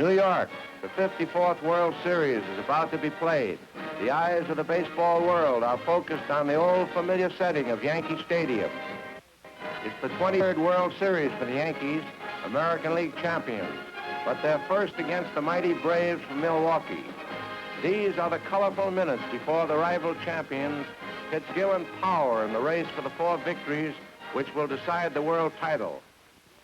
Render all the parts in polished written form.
New York, the 54th World Series is about to be played. The eyes of the baseball world are focused on the old familiar setting of Yankee Stadium. It's the 23rd World Series for the Yankees, American League champions, but they're first against the mighty Braves from Milwaukee. These are the colorful minutes before the rival champions pit skill and power in the race for the 4 victories which will decide the world title.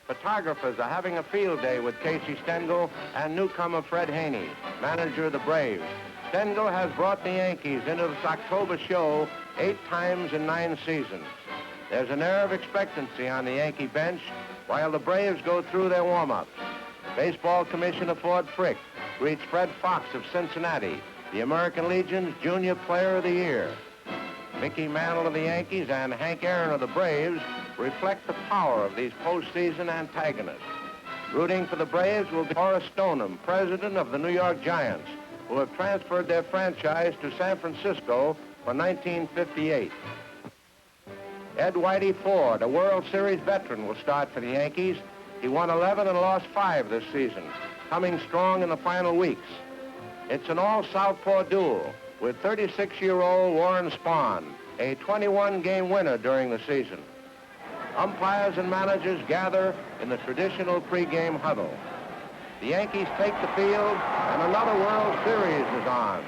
Photographers are having a field day with Casey Stengel and newcomer Fred Haney, manager of the Braves. Stengel has brought the Yankees into this October show 8 times in 9 seasons. There's an air of expectancy on the Yankee bench while the Braves go through their warm-ups. Baseball Commissioner Ford Frick greets Fred Fox of Cincinnati, the American Legion's Junior Player of the Year. Mickey Mantle of the Yankees and Hank Aaron of the Braves reflect the power of these postseason antagonists. Rooting for the Braves will be Horace Stoneham, president of the New York Giants, who have transferred their franchise to San Francisco for 1958. Ed Whitey Ford, a World Series veteran, will start for the Yankees. He won 11 and lost 5 this season, coming strong in the final weeks. It's an all-southpaw duel with 36-year-old Warren Spahn, a 21-game winner during the season. Umpires and managers gather in the traditional pregame huddle. The Yankees take the field, and another World Series is on.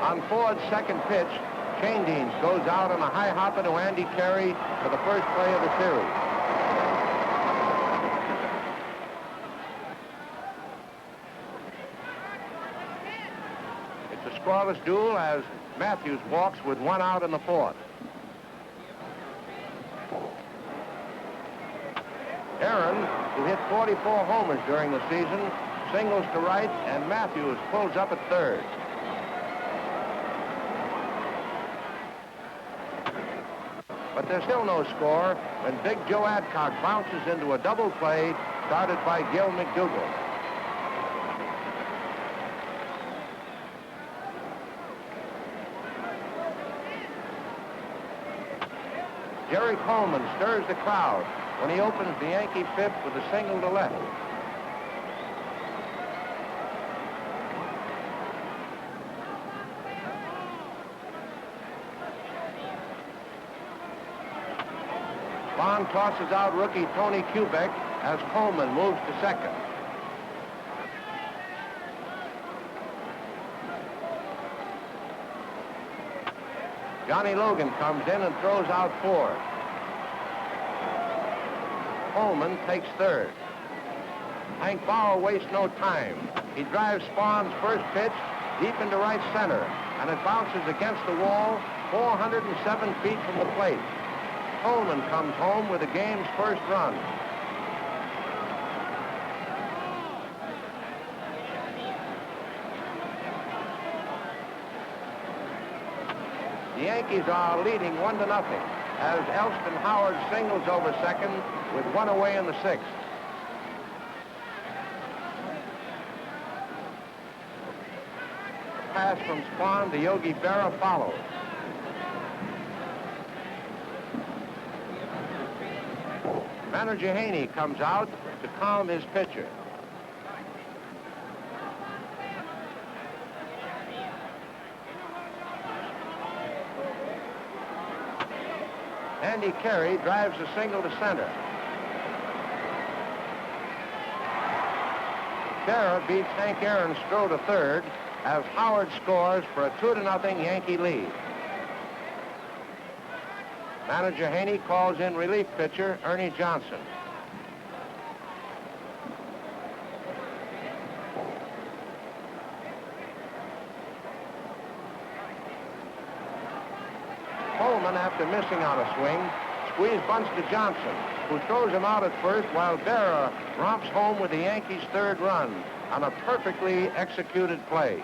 On Ford's second pitch, Chaindeans goes out on a high hopper to Andy Carey for the first play of the series. It's a scoreless duel as Matthews walks with 1 out in the 4th. Aaron, who hit 44 homers during the season, singles to right, and Matthews pulls up at 3rd. But there's still no score when Big Joe Adcock bounces into a double play started by Gil McDougall. Jerry Coleman stirs the crowd when he opens the Yankee 5th with a single to left. Bond tosses out rookie Tony Kubek as Coleman moves to second. Johnny Logan comes in and throws out 4. Coleman takes 3rd. Hank Bauer wastes no time. He drives Spahn's first pitch deep into right center, and it bounces against the wall 407 feet from the plate. Coleman comes home with the game's first run. The Yankees are leading 1-0 as Elston Howard singles over second with 1 away in the 6th. The pass from Spahn to Yogi Berra follows. Manager Haney comes out to calm his pitcher. Andy Carey drives a single to center. Berra beats Hank Aaron's throw to 3rd as Howard scores for a 2-0 Yankee lead. Manager Haney calls in relief pitcher Ernie Johnson. Coleman, after missing on a swing, squeeze bunts to Johnson, who throws him out at first while Berra romps home with the Yankees' 3rd run on a perfectly executed play.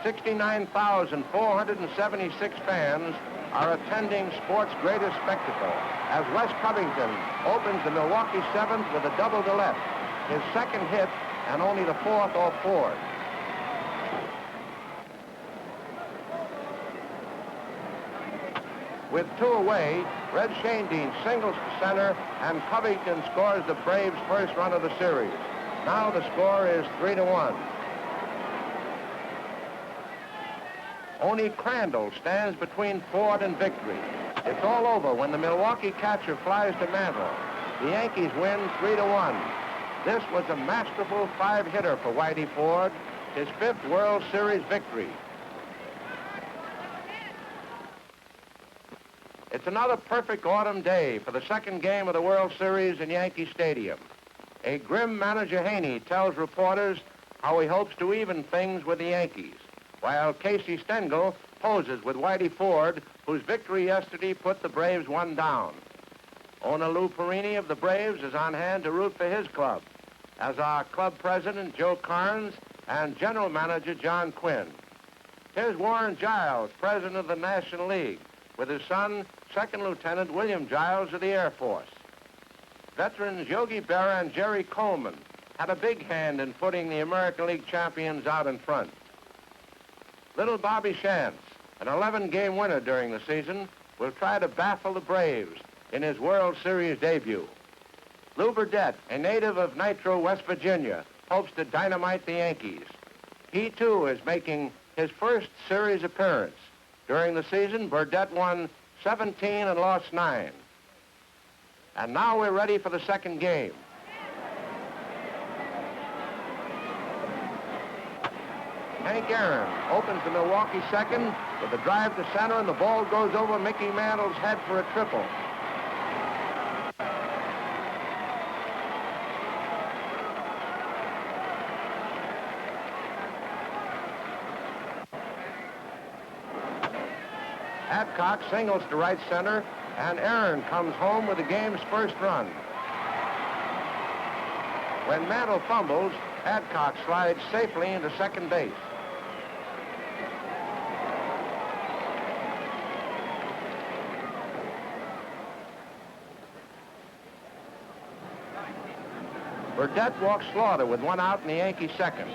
69,476 fans are attending sport's greatest spectacle as Wes Covington opens the Milwaukee 7th with a double to left, his 2nd hit and only the 4th off Ford. With 2 away, Red Shanedean singles to center, and Covington scores the Braves' first run of the series. Now the score is 3-1. Only Crandall stands between Ford and victory. It's all over when the Milwaukee catcher flies to Mantle. The Yankees win 3-1. This was a masterful 5-hitter for Whitey Ford, his 5th World Series victory. It's another perfect autumn day for the second game of the World Series in Yankee Stadium. A grim manager Haney tells reporters how he hopes to even things with the Yankees, while Casey Stengel poses with Whitey Ford, whose victory yesterday put the Braves 1 down. Owner Lou Perini of the Braves is on hand to root for his club, as are club president Joe Carnes and general manager John Quinn. Here's Warren Giles, president of the National League, with his son, Second Lieutenant William Giles of the Air Force. Veterans Yogi Berra and Jerry Coleman had a big hand in putting the American League champions out in front. Little Bobby Shantz, an 11-game winner during the season, will try to baffle the Braves in his World Series debut. Lou Burdett, a native of Nitro, West Virginia, hopes to dynamite the Yankees. He, too, is making his first series appearance. During the season, Burdett won 17 and lost 9. And now we're ready for the second game. Hank Aaron opens the Milwaukee second with a drive to center, and the ball goes over Mickey Mantle's head for a triple. Adcock singles to right center, and Aaron comes home with the game's first run. When Mantle fumbles, Adcock slides safely into second base. Burdett walks Slaughter with 1 out in the Yankee second.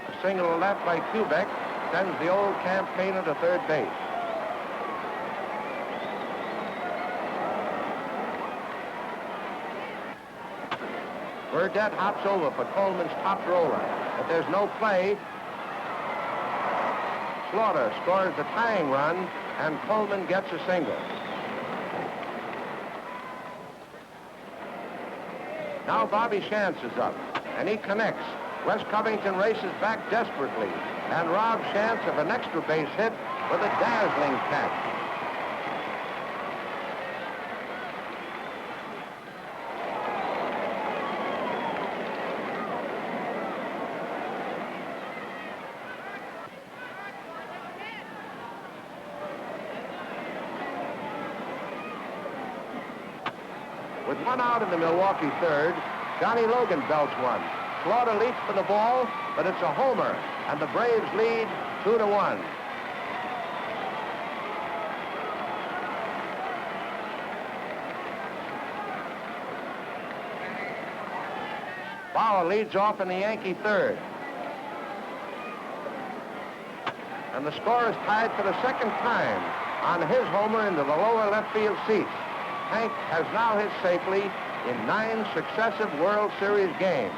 A single to left by Kubek sends the old campaigner to third base. Burdett hops over for Coleman's top roller, but there's no play. Slaughter scores the tying run, and Coleman gets a single. Now Bobby Shantz is up, and he connects. Wes Covington races back desperately and robs Shantz of an extra base hit with a dazzling catch. With 1 out in the Milwaukee third, Johnny Logan belts one. Slaughter leaps for the ball, but it's a homer, and the Braves lead 2-1. Bauer leads off in the Yankee third. And the score is tied for the second time on his homer into the lower left field seats. Hank has now hit safely in 9 successive World Series games.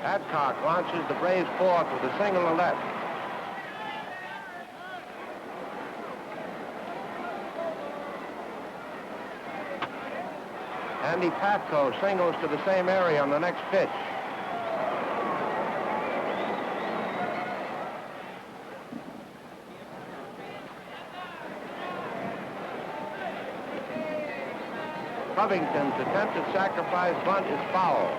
Adcock launches the Braves fourth with a single to left. Andy Patko singles to the same area on the next pitch. Covington's attempted sacrifice bunt is foul.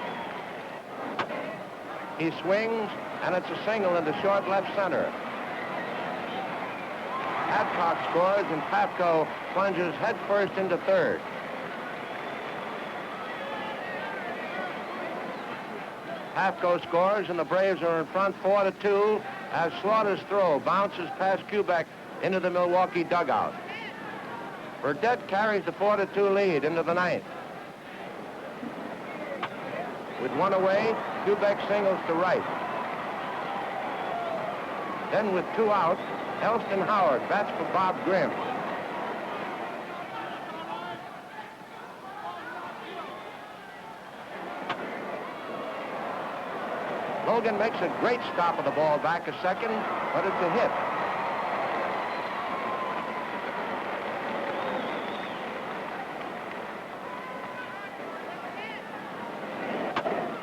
He swings, and it's a single into short left center. Adcock scores, and Patko plunges headfirst into third. Pafko scores, and the Braves are in front 4-2 as Slaughter's throw bounces past Kubek into the Milwaukee dugout. Burdette carries the 4-2 lead into the ninth. With one away, Kubek singles to right. Then with two out, Elston Howard bats for Bob Grimm. Logan makes a great stop of the ball back a second, but it's a hit.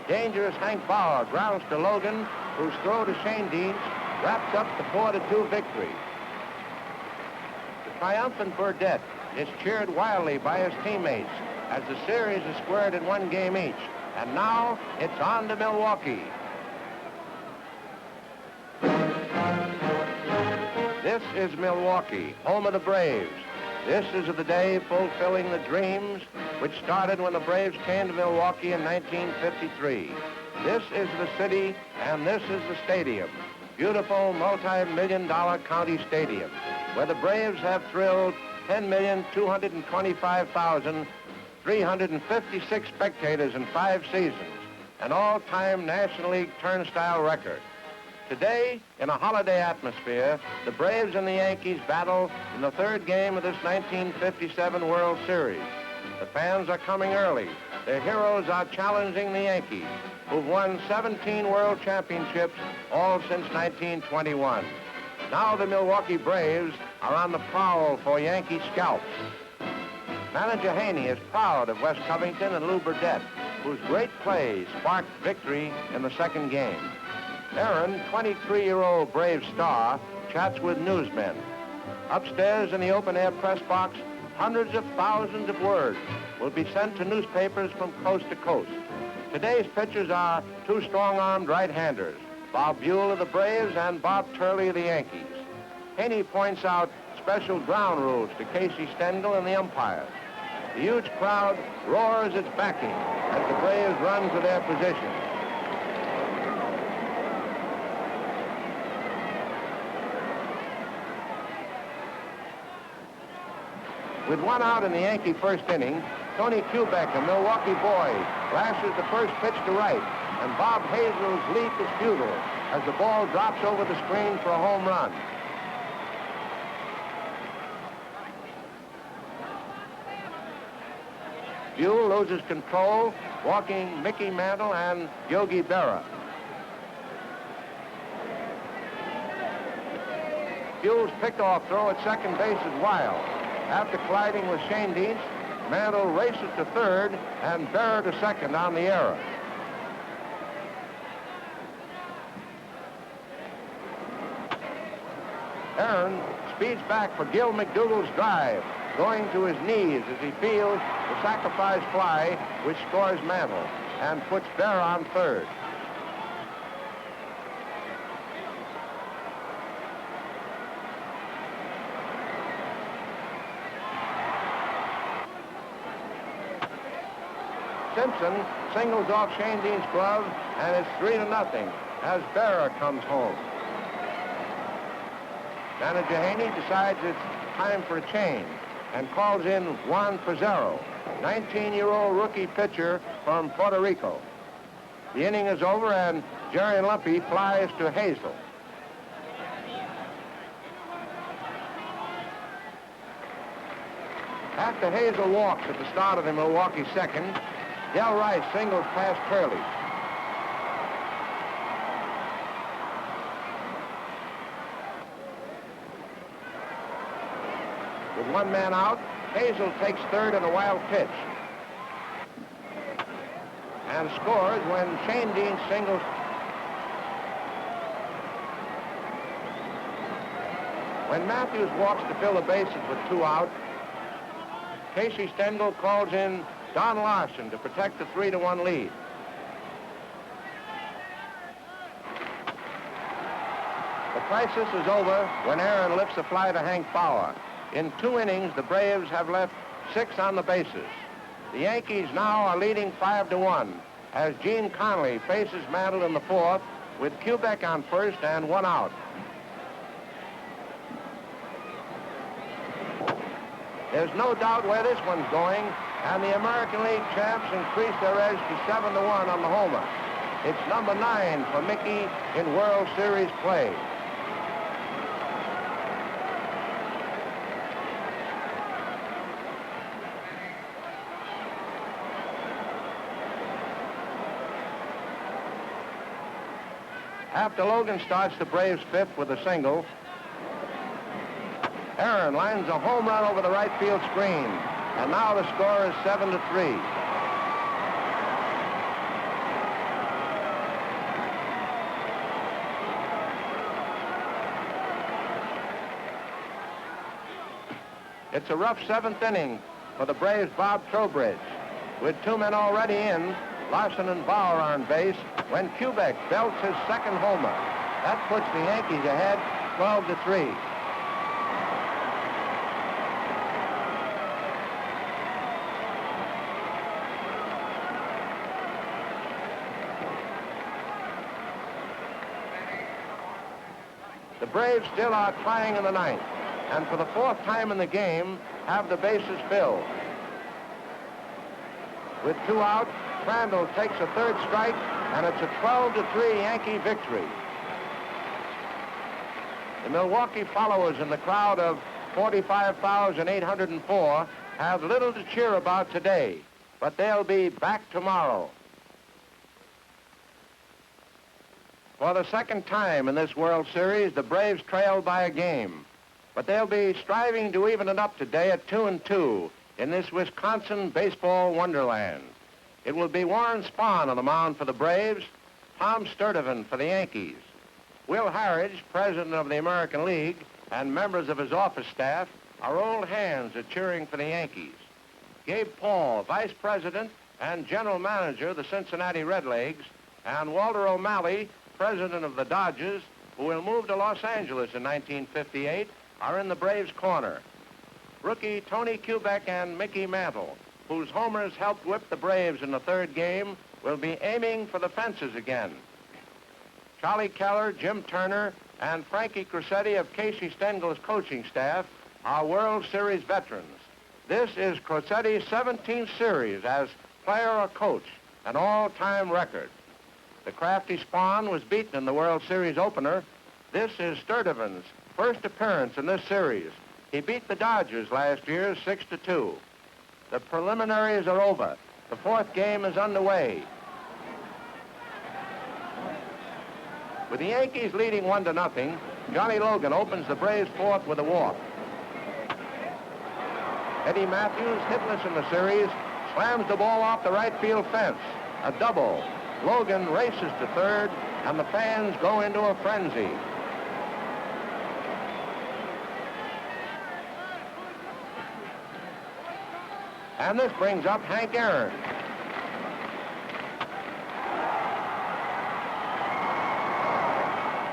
Dangerous Hank Bauer grounds to Logan, whose throw to Shane Deans wraps up the 4-2 victory. The triumphant Burdette is cheered wildly by his teammates as the series is squared in one game each. And now it's on to Milwaukee. This is Milwaukee, home of the Braves. This is the day fulfilling the dreams which started when the Braves came to Milwaukee in 1953. This is the city, and this is the stadium. Beautiful multi-million-dollar county stadium, where the Braves have thrilled 10,225,356 spectators in 5 seasons, an all-time National League turnstile record. Today, in a holiday atmosphere, the Braves and the Yankees battle in the third game of this 1957 World Series. The fans are coming early. Their heroes are challenging the Yankees, who've won 17 World Championships, all since 1921. Now the Milwaukee Braves are on the prowl for Yankee scalps. Manager Haney is proud of Wes Covington and Lou Burdette, whose great play sparked victory in the second game. Aaron, 23-year-old Brave star, chats with newsmen. Upstairs in the open-air press box, hundreds of thousands of words will be sent to newspapers from coast to coast. Today's pitchers are two strong-armed right-handers, Bob Buell of the Braves and Bob Turley of the Yankees. Haney points out special ground rules to Casey Stengel and the umpires. The huge crowd roars its backing as the Braves run to their position. With one out in the Yankee first inning, Tony Kubek, a Milwaukee boy, lashes the first pitch to right, and Bob Hazel's leap is futile as the ball drops over the screen for a home run. Buell loses control, walking Mickey Mantle and Yogi Berra. Buell's pickoff throw at second base is wild. After colliding with Shane Deans, Mantle races to third and Berra to second on the error. Aaron speeds back for Gil McDougall's drive, going to his knees as he fields the sacrifice fly, which scores Mantle and puts Berra on third. Simpson singles off Shane Dean's glove, and it's 3-0 as Berra comes home. Manager Haney decides it's time for a change and calls in Juan Pizarro, 19-year-old rookie pitcher from Puerto Rico. The inning is over, and Jerry Lumpy flies to Hazel. After Hazel walks at the start of the Milwaukee second, Del Rice singles past Turley. With one man out, Hazel takes third on a wild pitch and scores when Shane Dean singles. When Matthews walks to fill the bases with two out, Casey Stengel calls in Don Larson to protect the 3-1 lead. The crisis is over when Aaron lifts a fly to Hank Bauer. In 2 innings, the Braves have left 6 on the bases. The Yankees now are leading 5-1 as Gene Connolly faces Mantle in the fourth with Quebec on first and one out. There's no doubt where this one's going, and the American League champs increase their edge to 7-1 on the homer. It's number 9 for Mickey in World Series play. After Logan starts the Braves fifth with a single, Aaron lines a home run over the right field screen, and now the score is 7-3. It's a rough seventh inning for the Braves' Bob Trowbridge. With 2 men already in, Larson and Bauer on base, when Quebec belts his second homer. That puts the Yankees ahead 12-3. The Braves still are trying in the ninth, and for the fourth time in the game, have the bases filled. With 2 out, Crandall takes a third strike, and it's a 12-3 Yankee victory. The Milwaukee followers in the crowd of 45,804 have little to cheer about today, but they'll be back tomorrow. For the second time in this World Series, the Braves trailed by a game, but they'll be striving to even it up today at 2-2 in this Wisconsin baseball wonderland. It will be Warren Spahn on the mound for the Braves, Tom Sturdivant for the Yankees. Will Harridge, president of the American League, and members of his office staff are old hands at cheering for the Yankees. Gabe Paul, vice president and general manager of the Cincinnati Redlegs, and Walter O'Malley, president of the Dodgers, who will move to Los Angeles in 1958, are in the Braves' corner. Rookie Tony Quebec and Mickey Mantle, whose homers helped whip the Braves in the third game, will be aiming for the fences again. Charlie Keller, Jim Turner, and Frankie Crosetti of Casey Stengel's coaching staff are World Series veterans. This is Crosetti's 17th series as player or coach, an all-time record. The crafty Spahn was beaten in the World Series opener. This is Sturdivant's first appearance in this series. He beat the Dodgers last year 6-2. The preliminaries are over. The fourth game is underway. With the Yankees leading 1-0, Johnny Logan opens the Braves' fourth with a walk. Eddie Matthews, hitless in the series, slams the ball off the right field fence. A double. Logan races to third, and the fans go into a frenzy. And this brings up Hank Aaron.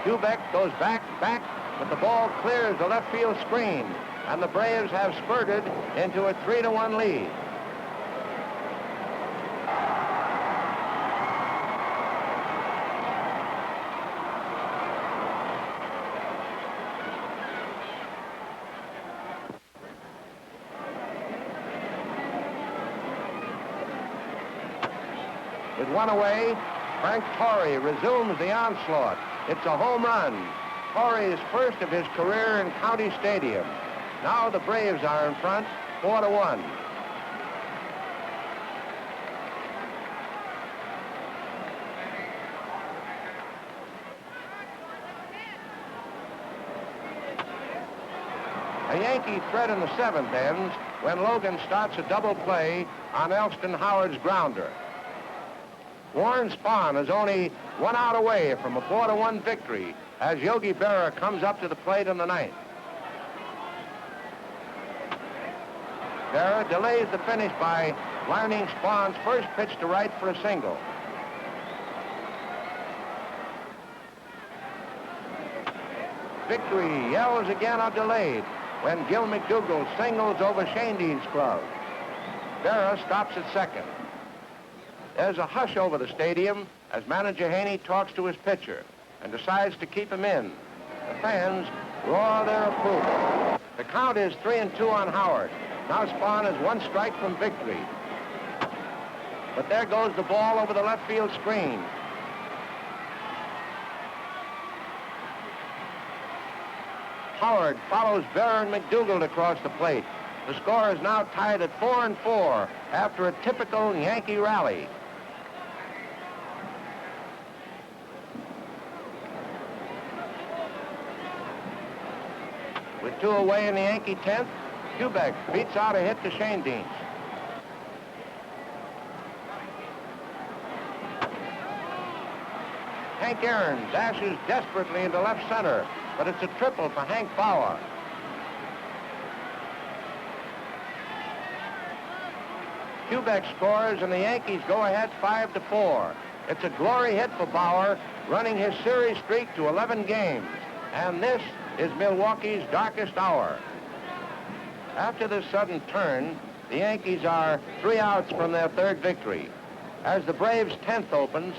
Quebec goes back, but the ball clears the left field screen, and the Braves have spurted into a 3-1 lead. With one away, Frank Torrey resumes the onslaught. It's a home run. Torrey's first of his career in County Stadium. Now the Braves are in front, 4-1. A Yankee threat in the seventh ends when Logan starts a double play on Elston Howard's grounder. Warren Spahn is only 1 out away from a 4-1 victory as Yogi Berra comes up to the plate in the ninth. Berra delays the finish by lining Spahn's first pitch to right for a single. Victory yells again are delayed when Gil McDougall singles over Shane Dean's glove. Berra stops at second. There's a hush over the stadium as manager Haney talks to his pitcher and decides to keep him in. The fans roar their approval. The count is 3-2 on Howard. Now Spahn is one strike from victory. But there goes the ball over the left field screen. Howard follows Berra and McDougald across the plate. The score is now tied at 4-4 after a typical Yankee rally. With 2 away in the Yankee 10th, Kubek beats out a hit to Shane Deans. Hank Aaron dashes desperately into left center, but it's a triple for Hank Bauer. Kubek scores, and the Yankees go ahead 5-4. It's a glory hit for Bauer, running his series streak to 11 games. And this is Milwaukee's darkest hour. After this sudden turn, the Yankees are 3 outs from their 3rd victory. As the Braves' 10th opens,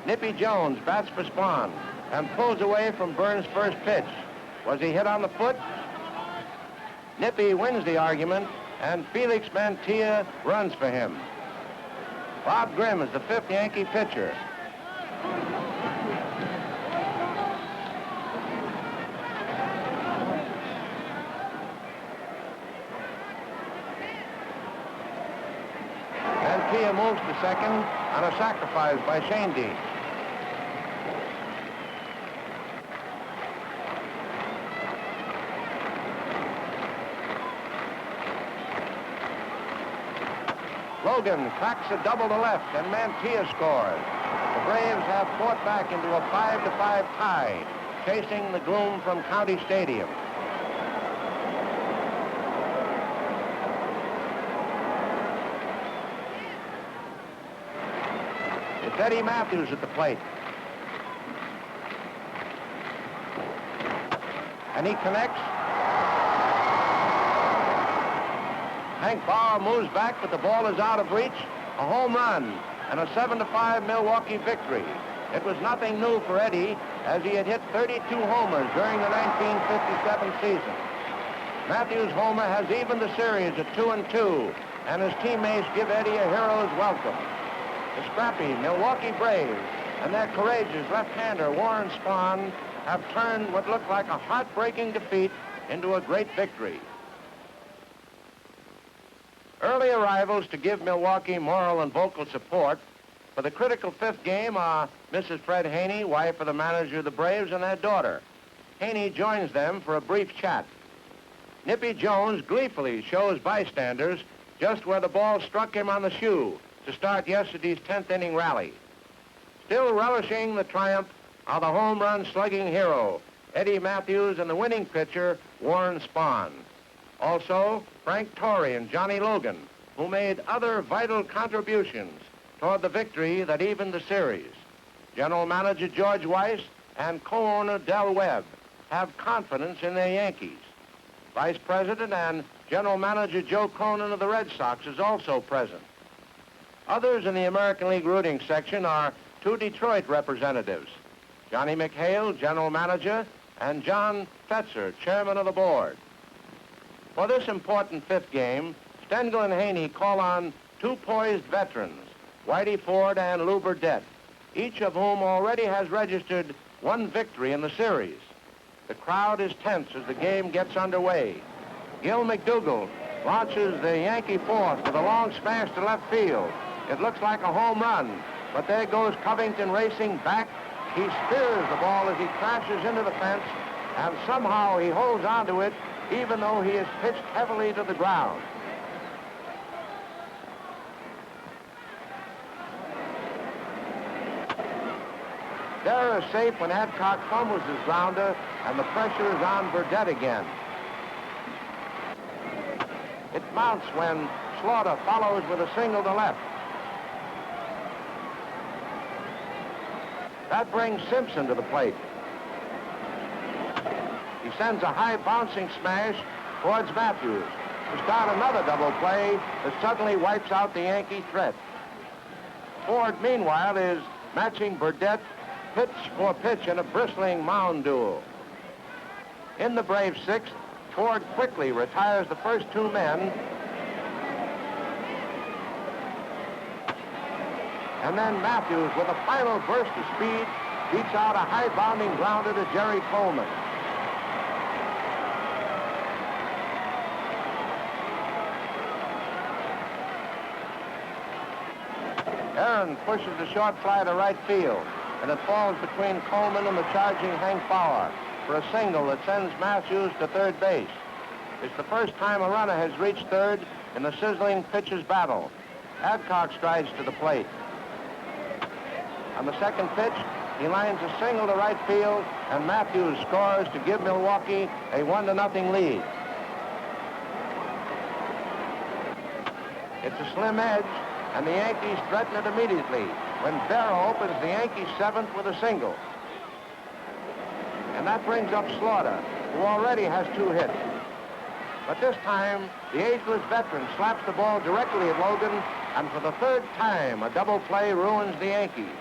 Nippy Jones bats for Spahn and pulls away from Burns' first pitch. Was he hit on the foot? Nippy wins the argument, and Felix Mantilla runs for him. Bob Grimm is the 5th Yankee pitcher. Mantilla moves to second on a sacrifice by Shane Deans. Logan cracks a double to left, and Mantilla scores. The Braves have fought back into a 5-5 tie, chasing the gloom from County Stadium. It's Eddie Matthews at the plate. And he connects. Hank Bauer moves back, but the ball is out of reach. A home run and a 7-5 Milwaukee victory. It was nothing new for Eddie, as he had hit 32 homers during the 1957 season. Matthews' homer has evened the series at 2-2, and his teammates give Eddie a hero's welcome. The scrappy Milwaukee Braves and their courageous left-hander Warren Spahn have turned what looked like a heartbreaking defeat into a great victory. Early arrivals to give Milwaukee moral and vocal support for the critical 5th game are Mrs. Fred Haney, wife of the manager of the Braves, and their daughter. Haney joins them for a brief chat. Nippy Jones gleefully shows bystanders just where the ball struck him on the shoe to start yesterday's 10th inning rally. Still relishing the triumph are the home run slugging hero, Eddie Matthews, and the winning pitcher, Warren Spahn. Also, Frank Torrey and Johnny Logan, who made other vital contributions toward the victory that evened the series. General Manager George Weiss and co-owner Del Webb have confidence in their Yankees. Vice President and General Manager Joe Cronin of the Red Sox is also present. Others in the American League rooting section are 2 Detroit representatives, Johnny McHale, General Manager, and John Fetzer, Chairman of the Board. For this important 5th game, Stengel and Haney call on 2 poised veterans, Whitey Ford and Lou Burdette, each of whom already has registered 1 victory in the series. The crowd is tense as the game gets underway. Gil McDougald launches the Yankee 4th with a long smash to left field. It looks like a home run, but there goes Covington racing back. He spears the ball as he crashes into the fence, and somehow he holds onto it even though he is pitched heavily to the ground. Berra is safe when Adcock fumbles his grounder, and the pressure is on Burdette again. It mounts when Slaughter follows with a single to left. That brings Simpson to the plate. He sends a high bouncing smash towards Matthews to start another double play that suddenly wipes out the Yankee threat. Ford, meanwhile, is matching Burdett pitch for pitch in a bristling mound duel. In the Braves' sixth, Ford quickly retires the first two men, and then Matthews, with a final burst of speed, beats out a high-bounding grounder to Jerry Coleman. Aaron pushes the short fly to right field, and it falls between Coleman and the charging Hank Bauer for a single that sends Matthews to third base. It's the first time a runner has reached third in the sizzling pitcher's battle. Adcock strides to the plate. On the second pitch, he lines a single to right field, and Matthews scores to give Milwaukee a 1-0 lead. It's a slim edge, and the Yankees threaten it immediately when Barrow opens the Yankees' seventh with a single. And that brings up Slaughter, who already has 2 hits. But this time, the ageless veteran slaps the ball directly at Logan, and for the third time, a double play ruins the Yankees.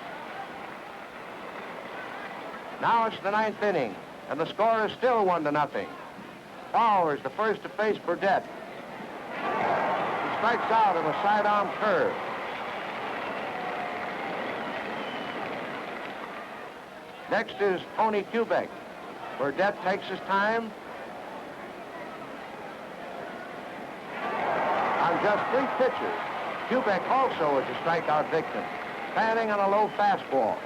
Now it's the 9th inning, and the score is still 1-0. Bauer is the first to face Burdett. He strikes out on a sidearm curve. Next is Tony Kubek. Burdett takes his time. On just 3 pitches, Kubek also is a strikeout victim, standing on a low fastball.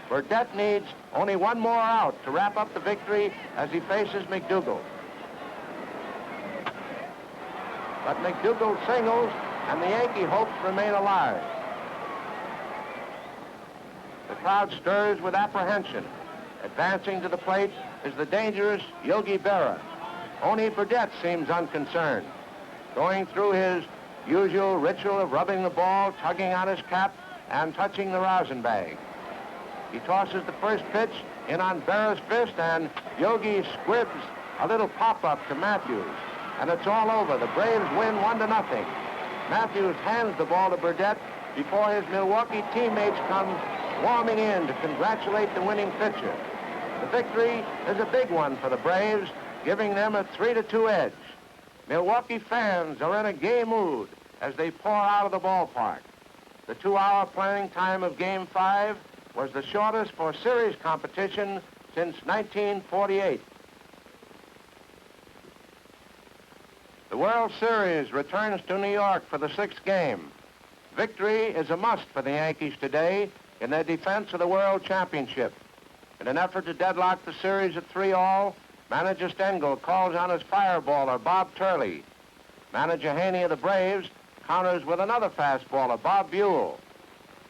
Burdett needs only 1 more out to wrap up the victory as he faces McDougald. But McDougald singles, and the Yankee hopes remain alive. The crowd stirs with apprehension. Advancing to the plate is the dangerous Yogi Berra. Only Burdett seems unconcerned, going through his usual ritual of rubbing the ball, tugging on his cap, and touching the rosin bag. He tosses the first pitch in on Berra's fist, and Yogi squibs a little pop-up to Matthews. And it's all over. The Braves win 1-0. Matthews hands the ball to Burdett before his Milwaukee teammates come swarming in to congratulate the winning pitcher. The victory is a big one for the Braves, giving them a 3-2 edge. Milwaukee fans are in a gay mood as they pour out of the ballpark. The 2-hour playing time of Game 5 was the shortest for series competition since 1948. The World Series returns to New York for the 6th game. Victory is a must for the Yankees today in their defense of the World Championship. In an effort to deadlock the series at 3-all, manager Stengel calls on his fireballer, Bob Turley. Manager Haney of the Braves counters with another fastballer, Bob Buell.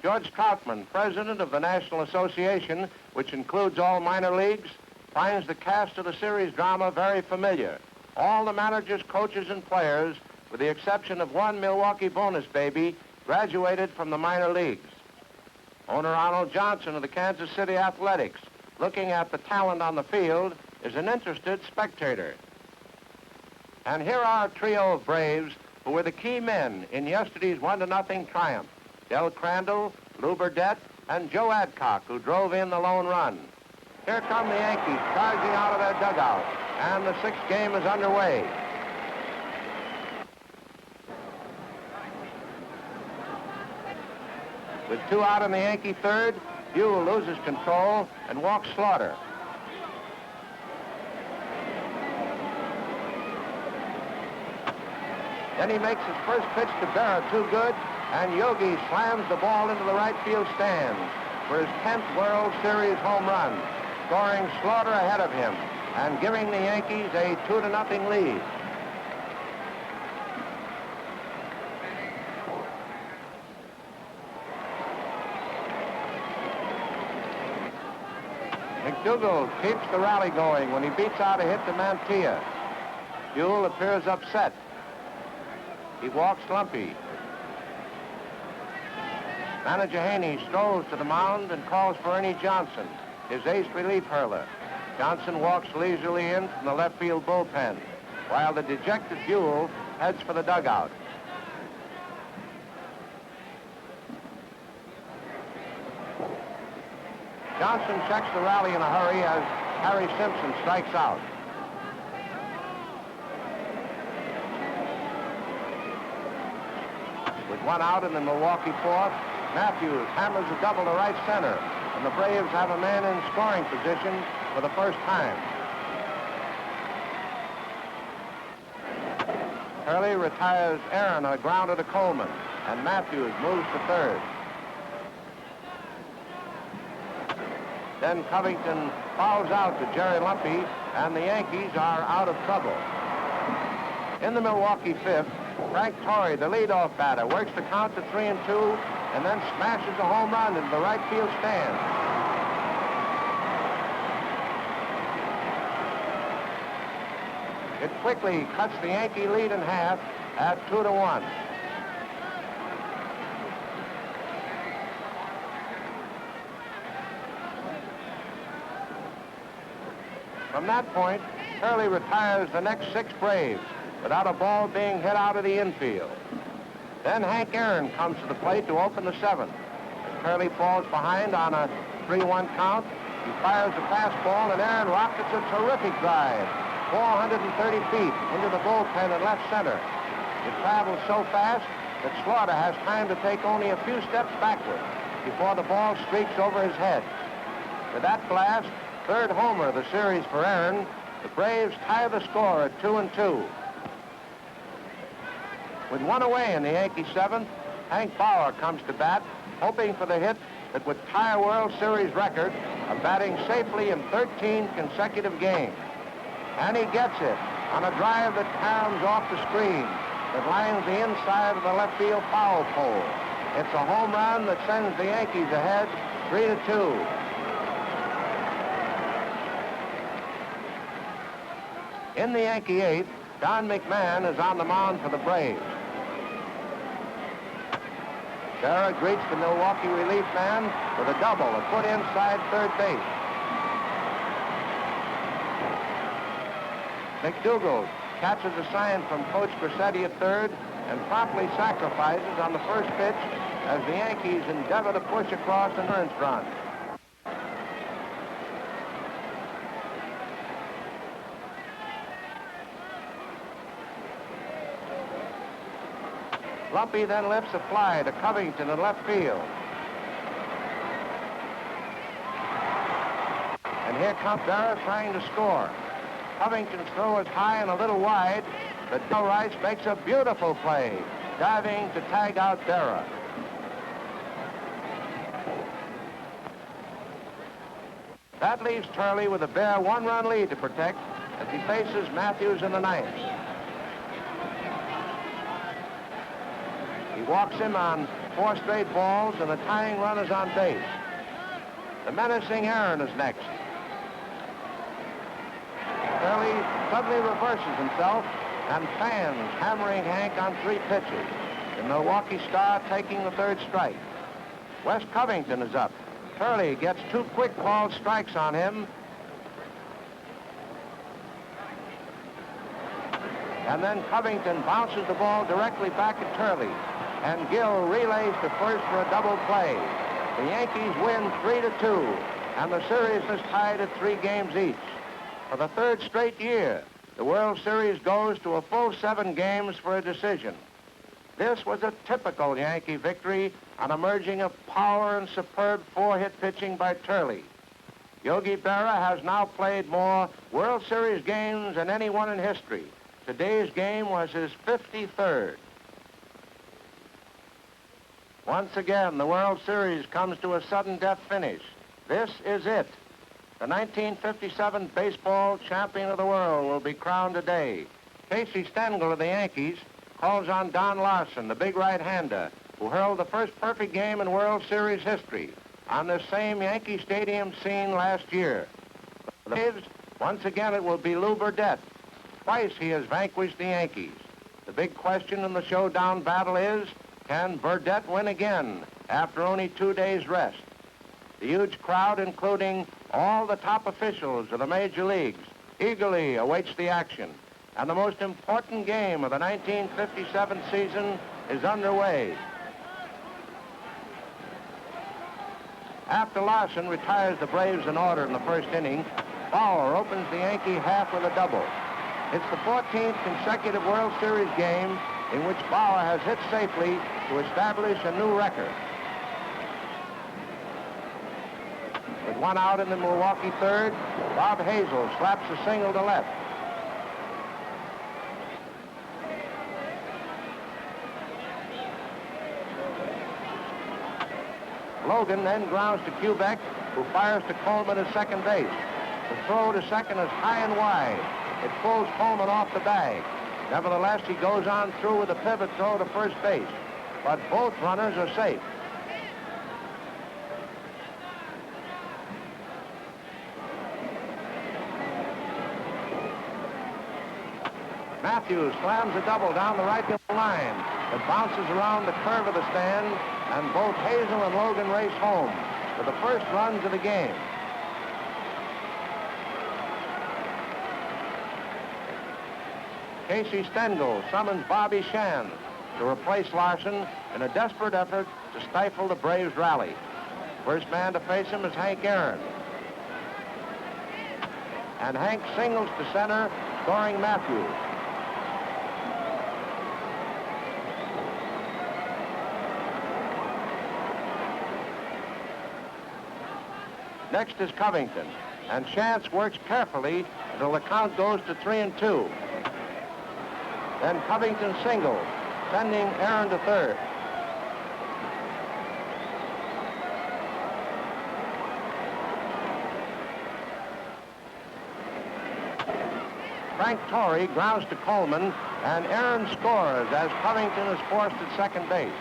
George Troutman, president of the National Association, which includes all minor leagues, finds the cast of the series drama very familiar. All the managers, coaches, and players, with the exception of one Milwaukee bonus baby, graduated from the minor leagues. Owner Arnold Johnson of the Kansas City Athletics, looking at the talent on the field, is an interested spectator. And here are a trio of Braves who were the key men in yesterday's 1-0 triumph. Del Crandall, Lou Burdett, and Joe Adcock, who drove in the lone run. Here come the Yankees charging out of their dugout, and the 6th game is underway. With 2 out in the Yankee third, Buell loses control and walks Slaughter. Then he makes his first pitch to Berra, too good, and Yogi slams the ball into the right field stands for his 10th World Series home run, scoring Slaughter ahead of him and giving the Yankees a 2-0 lead. McDougald keeps the rally going when he beats out a hit to Mantilla. Buell appears upset. He walks Lumpy. Manager Haney strolls to the mound and calls for Ernie Johnson, his ace relief hurler. Johnson walks leisurely in from the left field bullpen, while the dejected Buell heads for the dugout. Johnson checks the rally in a hurry as Harry Simpson strikes out. With one out in the Milwaukee fourth, Matthews hammers a double to right center, and the Braves have a man in scoring position for the first time. Hurley retires Aaron on a grounder to Coleman, and Matthews moves to third. Then Covington fouls out to Jerry Lumpy, and the Yankees are out of trouble. In the Milwaukee fifth, Frank Torrey, the leadoff batter, works the count to 3-2, and then smashes a home run into the right field stand. It quickly cuts the Yankee lead in half at 2-1. From that point, Hurley retires the next 6 Braves without a ball being hit out of the infield. Then Hank Aaron comes to the plate to open the 7th. As Hurley falls behind on a 3-1 count, he fires a fastball, and Aaron rockets a terrific drive, 430 feet into the bullpen in left center. It travels so fast that Slaughter has time to take only a few steps backward before the ball streaks over his head. With that blast, third homer of the series for Aaron, the Braves tie the score at 2-2. With one away in the Yankee 7th, Hank Bauer comes to bat, hoping for the hit that would tie a World Series record of batting safely in 13 consecutive games. And he gets it on a drive that caroms off the screen that lines the inside of the left field foul pole. It's a home run that sends the Yankees ahead 3-2. In the Yankee 8th, Don McMahon is on the mound for the Braves. Berra greets the Milwaukee relief man with a double, a foot inside third base. McDougal catches a sign from Coach Grassetti at third and promptly sacrifices on the first pitch as the Yankees endeavor to push across an earned run. Lumpy then lifts a fly to Covington in left field. And here comes Berra trying to score. Covington's throw is high and a little wide, but Del Rice makes a beautiful play, diving to tag out Berra. That leaves Turley with a bare 1-run lead to protect as he faces Matthews in the 9th. He walks him on 4 straight balls, and the tying run is on base. The menacing Aaron is next. Turley suddenly reverses himself, and fans hammering Hank on 3 pitches. The Milwaukee Star taking the 3rd strike. Wes Covington is up. Turley gets 2 quick ball strikes on him. And then Covington bounces the ball directly back at Turley. And Gill relays to first for a double play. The Yankees win 3-2, and the series is tied at 3 games each. For the 3rd straight year, the World Series goes to a full 7 games for a decision. This was a typical Yankee victory on a merging of power and superb 4-hit pitching by Turley. Yogi Berra has now played more World Series games than anyone in history. Today's game was his 53rd. Once again, the World Series comes to a sudden death finish. This is it. The 1957 baseball champion of the world will be crowned today. Casey Stengel of the Yankees calls on Don Larson, the big right-hander, who hurled the first perfect game in World Series history on this same Yankee Stadium scene last year. For the Braves, once again, it will be Lou Burdett. Twice he has vanquished the Yankees. The big question in the showdown battle is, can Burdett win again after only 2 days' rest? The huge crowd, including all the top officials of the major leagues, eagerly awaits the action. And the most important game of the 1957 season is underway. After Larson retires the Braves in order in the first inning, Bauer opens the Yankee half with a double. It's the 14th consecutive World Series game in which Bauer has hit safely to establish a new record. With one out in the Milwaukee third, Bob Hazel slaps a single to left. Logan then grounds to Kubek, who fires to Coleman at second base. The throw to second is high and wide. It pulls Coleman off the bag. Nevertheless, he goes on through with a pivot throw to first base. But both runners are safe. Matthews slams a double down the right field line. It bounces around the curve of the stand, and both Hazel and Logan race home for the first runs of the game. Casey Stengel summons Bobby Shan to replace Larson in a desperate effort to stifle the Braves' rally. First man to face him is Hank Aaron. And Hank singles to center, scoring Matthews. Next is Covington, and Chance works carefully until the count goes to 3-2. Then Covington singles, sending Aaron to third. Frank Torrey grounds to Coleman, and Aaron scores as Covington is forced at second base.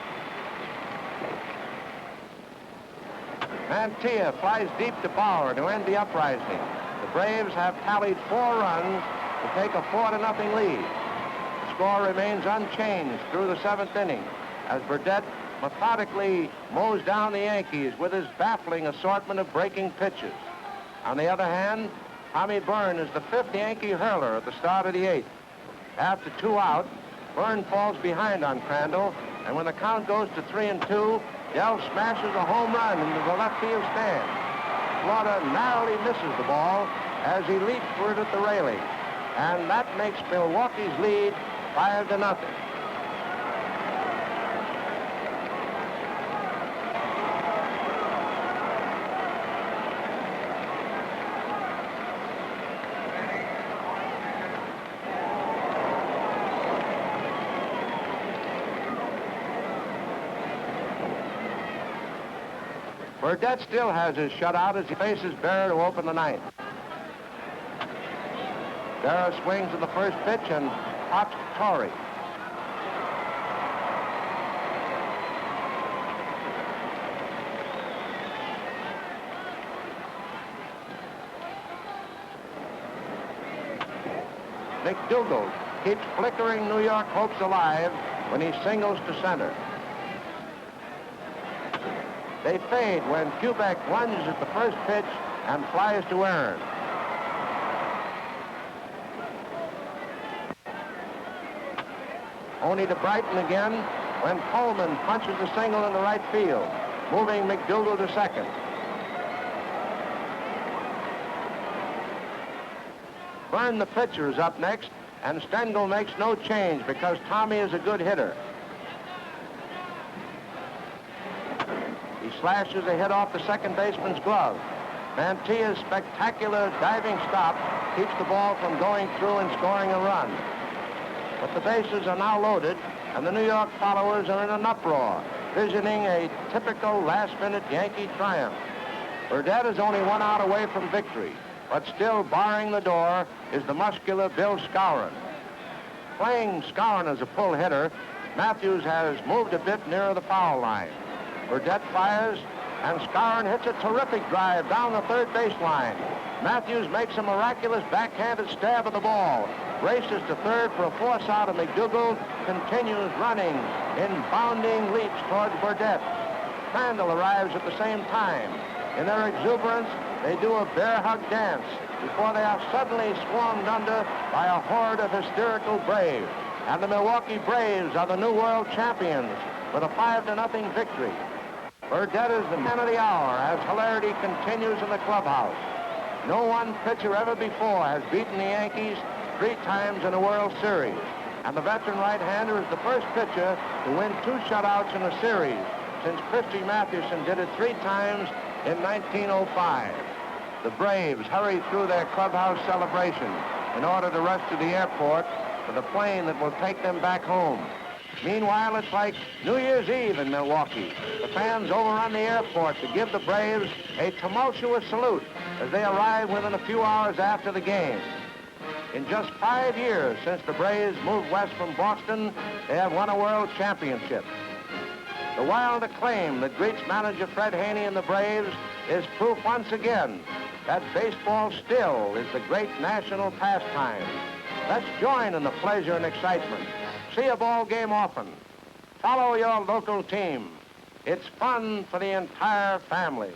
Mantilla flies deep to Bauer to end the uprising. The Braves have tallied 4 runs to take a 4-0 lead. The score remains unchanged through the 7th inning as Burdette methodically mows down the Yankees with his baffling assortment of breaking pitches. On the other hand, Tommy Byrne is the 5th Yankee hurler at the start of the 8th. After 2 out, Byrne falls behind on Crandall, and when the count goes to 3-2, Dell smashes a home run into the left field stand. Slaughter narrowly misses the ball as he leaps for it at the railing. And that makes Milwaukee's lead 5-0. Burdette still has his shutout as he faces Berra to open the 9th. Berra swings at the first pitch and pops to Torrey. McDougald keeps flickering New York hopes alive when he singles to center. They fade when Kubek lunges at the first pitch and flies to Aaron. Only to brighten again when Coleman punches a single in the right field, moving McDougald to second. Byrne, the pitcher, is up next, and Stengel makes no change because Tommy is a good hitter. He slashes a hit off the second baseman's glove. Mantilla's spectacular diving stop keeps the ball from going through and scoring a run. But the bases are now loaded, and the New York followers are in an uproar, visioning a typical last-minute Yankee triumph. Burdette is only 1 out away from victory, but still barring the door is the muscular Bill Skowron. Playing Skowron as a pull hitter, Matthews has moved a bit nearer the foul line. Burdette fires, and Skowron hits a terrific drive down the third baseline. Matthews makes a miraculous backhanded stab at the ball, races to third for a force out, and McDougald continues running in bounding leaps towards Burdette. Crandall arrives at the same time. In their exuberance, they do a bear hug dance before they are suddenly swarmed under by a horde of hysterical Braves. And the Milwaukee Braves are the new world champions with a 5-0 victory. Burdett is the man of the hour as hilarity continues in the clubhouse. No one pitcher ever before has beaten the Yankees 3 times in a World Series. And the veteran right-hander is the first pitcher to win 2 shutouts in a series since Christy Mathewson did it 3 times in 1905. The Braves hurry through their clubhouse celebration in order to rush to the airport for the plane that will take them back home. Meanwhile, it's like New Year's Eve in Milwaukee. The fans overrun the airport to give the Braves a tumultuous salute as they arrive within a few hours after the game. In just 5 years since the Braves moved west from Boston, they have won a world championship. The wild acclaim that greets manager Fred Haney and the Braves is proof once again that baseball still is the great national pastime. Let's join in the pleasure and excitement. See a ball game often. Follow your local team. It's fun for the entire family.